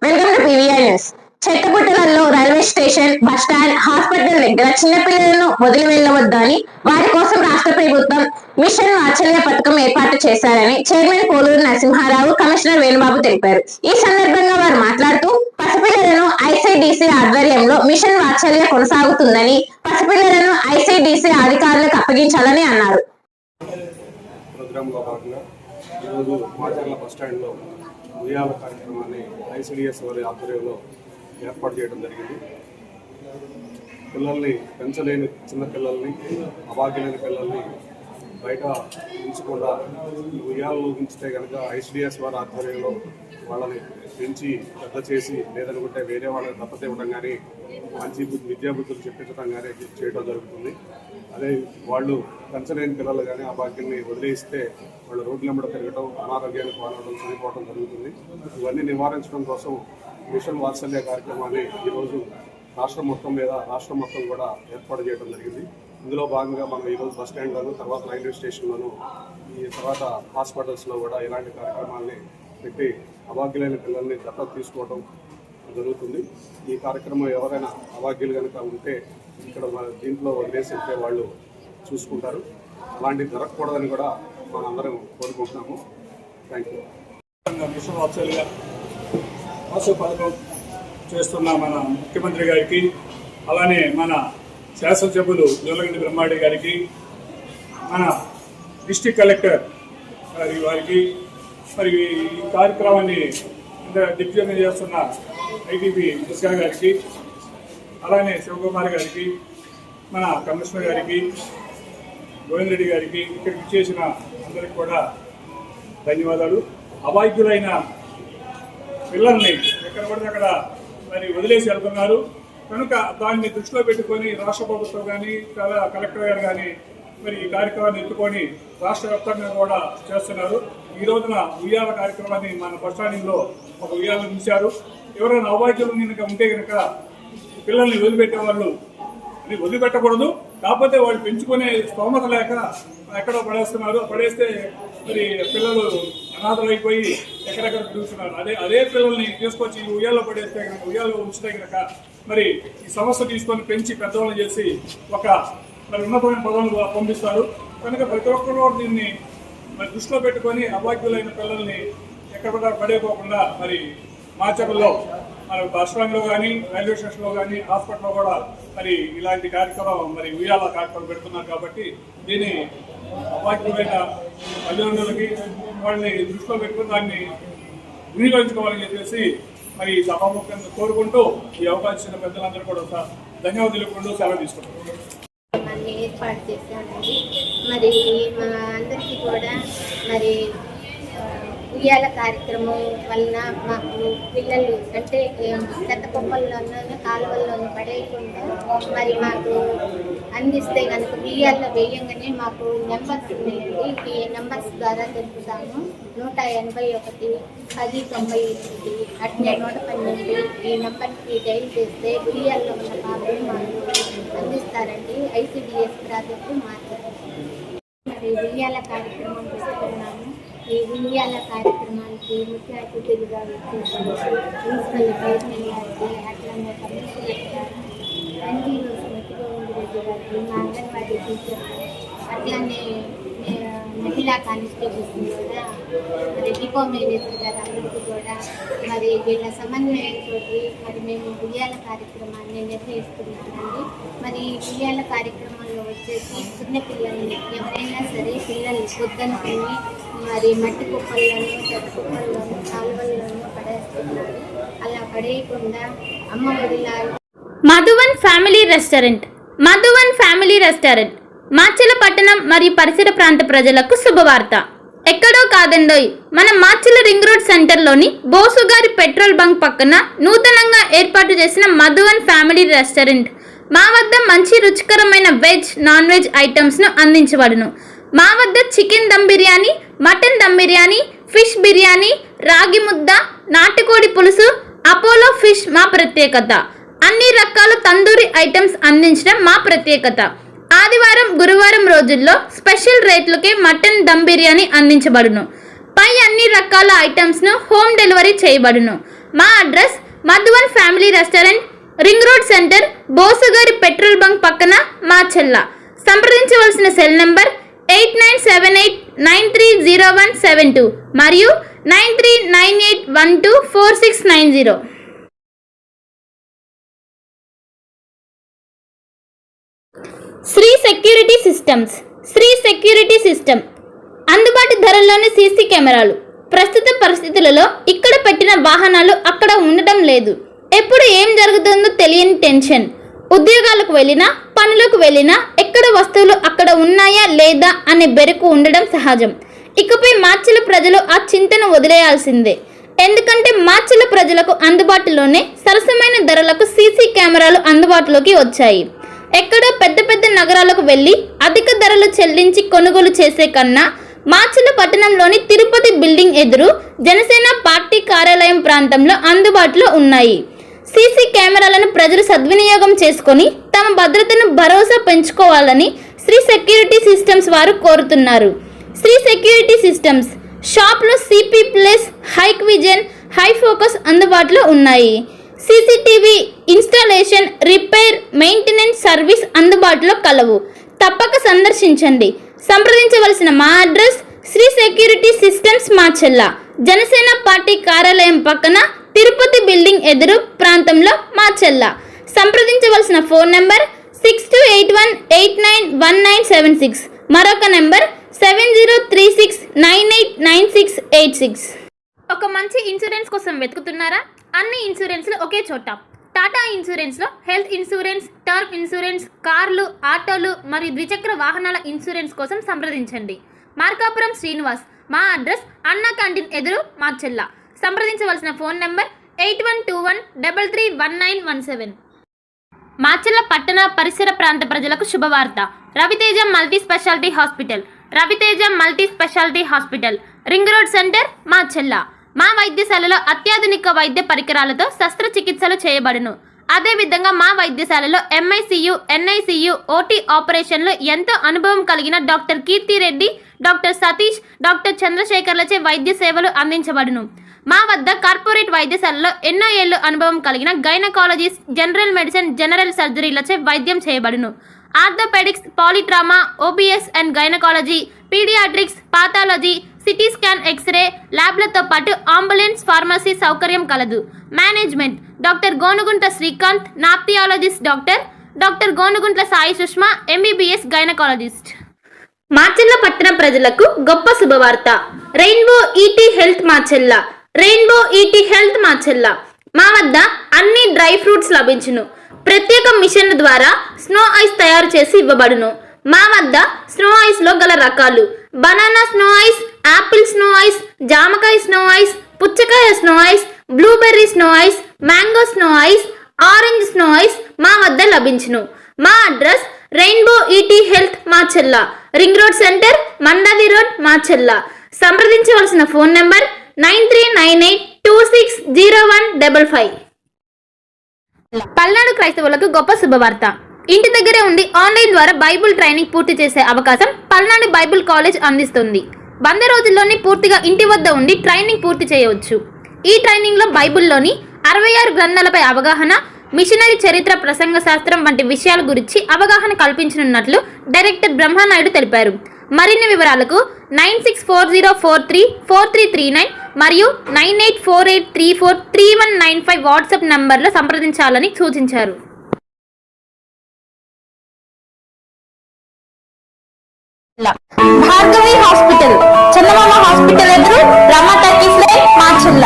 Welcome to PVR news. చెత్తపుట్టలలో railway station, bus stand, hospital దగ్గర చిన్నపిల్లలను వదిలి వెళ్లవద్దని వారి కోసం రాష్ట్ర ప్రభుత్వం మిషన్ వాత్సల్య పథకం ఏర్పాటు చేశారని చైర్మన్ పోలూరు నరసింహారావు, కమిషనర్ వేణుబాబు తెలిపారు. ఈ సందర్భంగా వారు మాట్లాడుతూ పసిపిల్లలను ఐసీడీసీ ఆధ్వర్యంలో మిషన్ వాత్సల్య కొనసాగుతుందని, పసిపిల్లలను ఐసీడీసీ అధికారులకు అప్పగించాలని అన్నారు. ఈరోజు మాచర్ల బస్టాండ్లో ఉయ్యాల కార్యక్రమాన్ని ఐసీడీఎస్ వారి ఆధ్వర్యంలో ఏర్పాటు చేయడం జరిగింది. పిల్లల్ని పెంచలేని చిన్నపిల్లల్ని, అభాగ్యులైన పిల్లల్ని బయట ఉంచకుండా ఉయ్యాలలో ఉంచితే కనుక ఐసీడీఎస్ వారి ఆధ్వర్యంలో వాళ్ళని పెంచి పెద్ద చేసి, లేదనుకుంటే వేరే వాళ్ళని దత్తతివ్వడం కానీ, మంచి విద్యాబుద్ధులు చెప్పించడం కానీ చేయడం జరుగుతుంది. అదే వాళ్ళు పెంచలేని పిల్లలు కానీ ఆ భాగ్యాన్ని వదిలేస్తే వాళ్ళు రోడ్ల వెంబడి తిరగడం, అనారోగ్యానికి పాల్గొనడం, చనిపోవడం జరుగుతుంది. ఇవన్నీ నివారించడం కోసం మిషన్ వాత్సల్య కార్యక్రమాన్ని ఈరోజు రాష్ట్రం మొత్తం కూడా ఏర్పాటు చేయడం జరిగింది. ఇందులో భాగంగా మనం ఈరోజు బస్ స్టాండ్లోను, తర్వాత రైల్వే స్టేషన్లోను, ఈ తర్వాత హాస్పిటల్స్లో కూడా ఇలాంటి కార్యక్రమాన్ని పెట్టి అభాగ్యులైన పిల్లల్ని దత్తత తీసుకోవడం జరుగుతుంది. ఈ కార్యక్రమం ఎవరైనా అభాగ్యులు కనుక ఉంటే ఇక్కడ దీంట్లో వదిలేసి వాళ్ళు చూసుకుంటారు. అలాంటివి జరగకూడదని కూడా మనందరం కోరుకుంటున్నాము. Thank you. మిషన్ వాత్సల్య పథకం చేస్తున్న మన ముఖ్యమంత్రి గారికి, అలానే మన శాసనసభ్యులు జోలగండి బ్రహ్మారెడ్డి గారికి, మన డిస్ట్రిక్ట్ కలెక్టర్ వారికి, మరి ఈ కార్యక్రమాన్ని దిగ్విజయం చేస్తున్న ఐటీపీ ముస్కా గారికి, అలానే శివకుమార్ గారికి, మన కమిషనర్ గారికి, గోవింద్ రెడ్డి గారికి, ఇక్కడికి ఇచ్చేసిన అందరికి కూడా ధన్యవాదాలు. అభాగ్యులైన పిల్లల్ని ఎక్కడ పడితే అక్కడ మరి వదిలేసి వెళ్తున్నారు కనుక దాన్ని దృష్టిలో పెట్టుకొని రాష్ట్ర ప్రభుత్వం కానీ, కలెక్టర్ గారు కానీ మరి ఈ కార్యక్రమాన్ని ఎత్తుకొని రాష్ట్ర వ్యాప్తంగా కూడా చేస్తున్నారు. ఈ రోజున ఉయ్యాల కార్యక్రమాన్ని మన బస్టాండింగ్లో ఒక ఉయ్యాలను ఉంచారు. ఎవరైనా అభాగ్యులు కనుక ఉంటే కనుక పిల్లల్ని వదిలిపెట్టేవాళ్ళు అది వదిలిపెట్టకూడదు. కాకపోతే వాళ్ళు పెంచుకునే స్తోమత లేక ఎక్కడో పడేస్తున్నారు. పడేస్తే మరి పిల్లలు అనాథలైపోయి ఎక్కడెక్కడ తిరుగుతున్నారు. అదే పిల్లల్ని తీసుకొచ్చి ఉయ్యాల్లో పడేస్తే కనుక, ఉయ్యాల్లో ఉంచితే కనుక మరి ఈ సమస్య తీసుకొని పెంచి పెద్దవాళ్ళని చేసి ఒక మరి ఉన్నతమైన పదవులు పంపిస్తారు. కనుక ప్రతి ఒక్కరు దీన్ని మరి దృష్టిలో పెట్టుకొని అభాగ్యులైన పిల్లల్ని ఎక్కడ పడేపోకుండా మరి మాచర్లలో మన బస్ స్టాండ్లో కానీ, రైల్వే స్టేషన్లో కానీ, హాస్పిటల్లో కూడా మరి ఇలాంటి కార్యక్రమం మరి ఉయ్యాల కార్యక్రమం పెడుతున్నారు. కాబట్టి దీన్ని అభాగ్యులైన తల్లిదండ్రులకి వాళ్ళని దృష్టిలో పెట్టుకుని దాన్ని వినియోగించుకోవాలని చెప్పేసి మరి సభాముఖంగా కోరుకుంటూ ఈ అవకాశం పెద్దలందరూ కూడా ధన్యవాదాలు తెలుపుకుంటూ సెలవు తీసుకుంటారు. ఏర్పాటు చేశానండి. మరి మా అందరికీ కూడా మరి ఉయ్యాల కార్యక్రమం వలన మాకు పిల్లలు అంటే చెత్త కుప్పల్లోనూ కాలువల్లోనూ పడేయకుండా మరి మాకు అందిస్తే కనుక ఉయ్యాల్లో వేయంగానే మాకు నెంబర్స్ ఉన్నాయండి. ఈ నెంబర్స్ ద్వారా తెలుపుతాము. 181 1098 అట్నే 112 ఈ నెంబర్కి డైల్ చేస్తే ఉయ్యాల్లో ఉన్న బాబు మాకు అందిస్తారండి. ఐసీడీఎస్ ప్రాజెక్టు మాట్లాడుతుంది. మరి ఉయ్యాల కార్యక్రమం పెట్టుకున్నాము. ఈ ఉయ్యాల కార్యక్రమానికి ముఖ్య అతిథులుగా వచ్చేసి ప్రిన్సిపల్ చైర్మన్ గారికి, అట్లానే కమిషనర్ గారు, ఎన్జీఓ స్మృతి గోవింద్ రెడ్డి గారికి, మా అంగన్వాడీ టీచర్లు, అట్లానే మహిళా కానిస్టేబుల్స్ కూడా మరి డిపో మేనేజర్ గారు అందరికీ కూడా మరి వీళ్ళ సమన్వయంతో మరి మేము ఉయ్యాల కార్యక్రమాన్ని నిర్వహిస్తున్నామండి. మరి ఉయ్యాల కార్యక్రమంలో వచ్చేసి చిన్నపిల్లల్ని ఎవరైనా సరే పిల్లలు పొద్దునుకుని మరి మట్టి కుప్పల్లోనూ, చెత్త కుప్పల్లోనూ, కాలువల్లోనూ పడేస్తున్నారు. అలా పడేయకుండా అమ్మఒడిలా మధువన్ ఫ్యామిలీ రెస్టారెంట్ మాచెల పట్టణం మరియు పరిసర ప్రాంత ప్రజలకు శుభవార్త. ఎక్కడో కాదండోయ్, మన మాచెల రింగ్ రోడ్ సెంటర్లోని బోసుగారి పెట్రోల్ బంక్ పక్కన నూతనంగా ఏర్పాటు చేసిన మధువన్ ఫ్యామిలీ రెస్టారెంట్. మా వద్ద మంచి రుచికరమైన వెజ్, నాన్ వెజ్ ఐటమ్స్ను అందించబడును. మా వద్ద chicken dum biryani, mutton dum biryani, fish biryani, ragi mudda, నాటుకోడి పులుసు, అపోలో ఫిష్ మా ప్రత్యేకత. అన్ని రకాల తందూరి ఐటమ్స్ అందించడం మా ప్రత్యేకత. ఆదివారం, గురువారం రోజుల్లో స్పెషల్ రేట్లకే మటన్ దమ్ బిర్యానీ అందించబడును. పై అన్ని రకాల ఐటమ్స్ను హోమ్ డెలివరీ చేయబడును. మా address Madhuvan family restaurant, ring road center, బోసుగారి పెట్రోల్ బంక్ పక్కన మాచెల్ల. సంప్రదించవలసిన సెల్ నంబర్ 8978930172 మరియు 9398124690. Shri security systems. Shri security system అందుబాటు ధరల్లోని సీసీ కెమెరాలు. ప్రస్తుత పరిస్థితులలో ఇక్కడ పెట్టిన వాహనాలు అక్కడ ఉండటం లేదు. ఎప్పుడు ఏం జరుగుతుందో తెలియని టెన్షన్. ఉద్యోగాలకు వెళ్ళినా, పనులకు వెళ్ళినా ఎక్కడ వస్తువులు అక్కడ ఉన్నాయా లేదా అనే బెరుకు ఉండడం సహజం. ఇకపై మాచెల్ల ప్రజలు ఆ చింతను వదిలేయాల్సిందే. ఎందుకంటే మాచెల్ల ప్రజలకు అందుబాటులోనే సరసమైన ధరలకు సీసీ కెమెరాలు అందుబాటులోకి వచ్చాయి. ఎక్కడో పెద్ద పెద్ద నగరాలకు వెళ్ళి అధిక ధరలు చెల్లించి కొనుగోలు చేసే కన్నా మాచెల్ల పట్టణంలోని తిరుపతి బిల్డింగ్ ఎదురు జనసేన పార్టీ కార్యాలయం ప్రాంతంలో అందుబాటులో ఉన్నాయి. సీసీ కెమెరాలను ప్రజలు సద్వినియోగం చేసుకొని తమ భద్రతను భరోసా పెంచుకోవాలని శ్రీ సెక్యూరిటీ సిస్టమ్స్ వారు కోరుతున్నారు. శ్రీ సెక్యూరిటీ సిస్టమ్స్ షాప్లో CP plus, Hikvision, Hi Focus అందుబాటులో ఉన్నాయి. CCTV installation, repair, maintenance service అందుబాటులో కలవు. తప్పక సందర్శించండి. సంప్రదించవలసిన మా address Shri security systems Macherla, Janasena party కార్యాలయం పక్కన తిరుపతి బిల్డింగ్ ఎదురు ప్రాంతంలో మాచెల్ల. సంప్రదించవలసిన ఫోన్ నెంబర్ 6281891976, మరొక నెంబర్ 7036989686. ఒక మంచి ఇన్సూరెన్స్ కోసం వెతుకుతున్నారా? అన్ని ఇన్సూరెన్స్లు ఒకే చోట. టాటా ఇన్సూరెన్స్లో హెల్త్ ఇన్సూరెన్స్, టర్మ్ ఇన్సూరెన్స్, కార్లు, ఆటోలు మరియు ద్విచక్ర వాహనాల ఇన్సూరెన్స్ కోసం సంప్రదించండి. మార్కాపురం శ్రీనివాస్. మా అడ్రస్ అన్నా క్యాంటీన్ ఎదురు మాచెల్ల. సంప్రదించవలసిన ఫోన్ నెంబర్ 8121331917. మాచెల్ల పట్టణ పరిసర ప్రాంత ప్రజలకు శుభవార్త. Raviteja multi speciality hospital. Raviteja multi speciality hospital, ring road center, Macherla. మా వైద్యశాలలో అత్యాధునిక వైద్య పరికరాలతో శస్త్రచికిత్సలు చేయబడును. అదేవిధంగా మా వైద్యశాలలో ఎంఐసియు, ఎన్ఐసియు, ఓటీ ఆపరేషన్లు ఎంతో అనుభవం కలిగిన doctor Keerthi Reddy, doctor Satish, doctor చంద్రశేఖర్లచే వైద్య సేవలు అందించబడును. మా వద్ద కార్పొరేట్ వైద్యశాలలో ఎన్నో ఏళ్లు అనుభవం కలిగిన గైనకాలజిస్ట్, జనరల్ మెడిసిన్, జనరల్ సర్జరీలచే వైద్యం చేయబడును. Orthopaedics, polytrauma, OBS and gynaecology, paediatrics, pathology, CT scan, X-ray ల్యాబ్లతో పాటు అంబులెన్స్, ఫార్మసీ సౌకర్యం కలదు. Management doctor Gonuguntla Srikanth, ophthalmologist doctor Gonuguntla Sai Sushma, MBBS gynaecologist. Macherla పట్టణ ప్రజలకు గొప్ప శుభవార్త. Rainbow ET health Macherla. Rainbow ET health Macherla. మా వద్ద అన్ని డ్రై ఫ్రూట్స్ లభించును. ప్రత్యేక మిషన్ల ద్వారా స్నో ఐస్ తయారు చేసి ఇవ్వబడును. మా వద్ద స్నో ఐస్లో గల రకాలు: banana snow ice, apple snow ice, జామకాయ స్నో ఐస్, పుచ్చకాయ snow ice, blueberry snow ice, mango snow ice, orange snow ice మా వద్ద లభించును. మా address rainbow ET health Macherla, ring road center, Mandavi road, Macherla. సంప్రదించవలసిన ఫోన్ నెంబర్ 9398260155. పల్నాడు క్రైస్తవులకు గొప్ప శుభవార్త. ఇంటి దగ్గరే ఉండి ఆన్లైన్ ద్వారా బైబుల్ ట్రైనింగ్ పూర్తి చేసే అవకాశం పల్నాడు బైబుల్ కాలేజ్ అందిస్తుంది. 100 రోజుల్లోనే పూర్తిగా ఇంటి వద్ద ఉండి ట్రైనింగ్ పూర్తి చేయవచ్చు. ఈ ట్రైనింగ్లో బైబుల్లోని 66 గ్రంథాలపై అవగాహన, మిషనరీ చరిత్ర, ప్రసంగ శాస్త్రం వంటి విషయాల గురించి అవగాహన కల్పించనున్నట్లు డైరెక్టర్ బ్రహ్మనాయుడు తెలిపారు. మరిన్ని వివరాలకు 9640434339 మరియు 9848343195 వాట్సాప్ నంబర్లో సంప్రదించాలని సూచించారు. భార్గవి హాస్పిటల్, చందమామ హాస్పిటల్ ఎదురు, రమా టర్కీ ఫ్లై, మాచెల్ల.